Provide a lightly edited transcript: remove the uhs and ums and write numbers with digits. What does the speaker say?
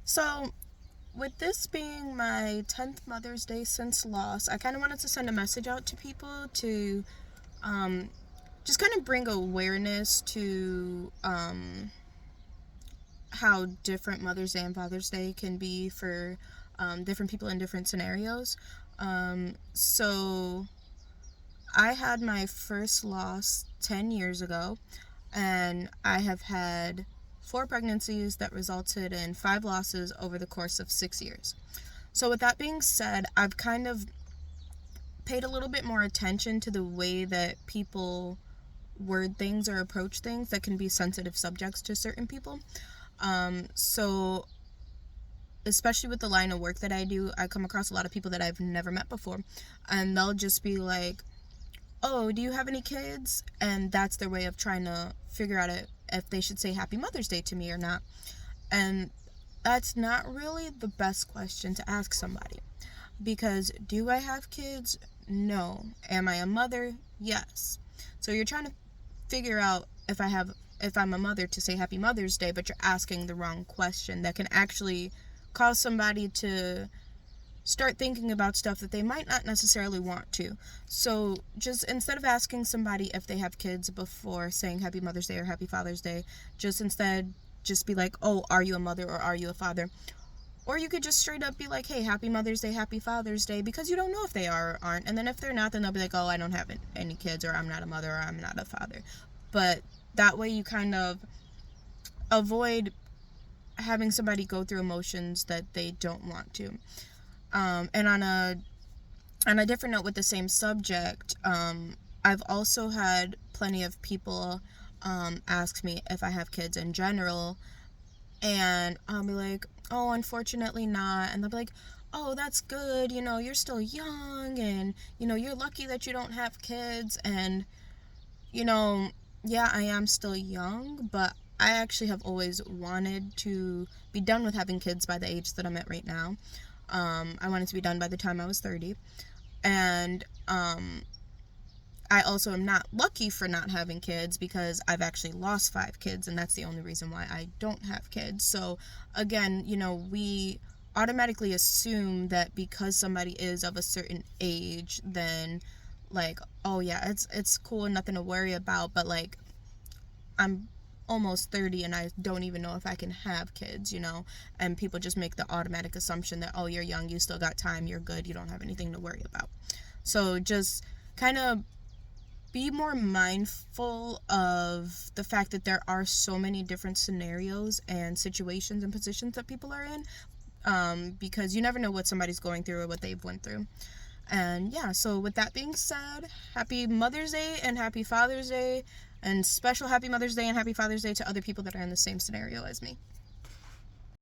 So, with this being my 10th Mother's Day since loss, I kind of wanted to send a message out to people to um, just kind of bring awareness to how different Mother's Day and Father's Day can be for different people in different scenarios. So, I had my first loss 10 years ago, and I have had 4 pregnancies that resulted in 5 losses over the course of 6 years. So, with that being said, I've kind of paid a little bit more attention to the way that people word things or approach things that can be sensitive subjects to certain people. So, especially with the line of work that I do, I come across a lot of people that I've never met before, and they'll just be like, "Oh, do you have any kids?" And that's their way of trying to figure out if they should say Happy Mother's Day to me or not. And that's not really the best question to ask somebody. Because do I have kids? No. Am I a mother? Yes. So you're trying to figure out if I'm a mother to say Happy Mother's Day, but you're asking the wrong question that can actually cause somebody to start thinking about stuff that they might not necessarily want to. So just instead of asking somebody if they have kids before saying Happy Mother's Day or Happy Father's Day, just be like, "Oh, are you a mother or are you a father?" Or you could just straight up be like, "Hey, Happy Mother's Day, Happy Father's Day," because you don't know if they are or aren't. And then if they're not, then they'll be like, "Oh, I don't have any kids," or "I'm not a mother," or "I'm not a father." But that way you kind of avoid having somebody go through emotions that they don't want to. And on a different note with the same subject, I've also had plenty of people ask me if I have kids in general, and I'll be like, "Oh, unfortunately not." And they'll be like, "Oh, that's good, you're still young, and you're lucky that you don't have kids." And you know yeah, I am still young, but I actually have always wanted to be done with having kids by the age that I'm at right now. I wanted to be done by the time I was 30. And I also am not lucky for not having kids because I've actually lost 5 kids, and that's the only reason why I don't have kids. So again, we automatically assume that because somebody is of a certain age, then like, oh yeah, it's cool and nothing to worry about. But like, I'm almost 30 and I don't even know if I can have kids. And people just make the automatic assumption that, "Oh, you're young, you still got time, you're good, you don't have anything to worry about." So just kind of be more mindful of the fact that there are so many different scenarios and situations and positions that people are in, because you never know what somebody's going through or what they've went through. And yeah, so with that being said, Happy Mother's Day and Happy Father's Day, and special Happy Mother's Day and Happy Father's Day to other people that are in the same scenario as me.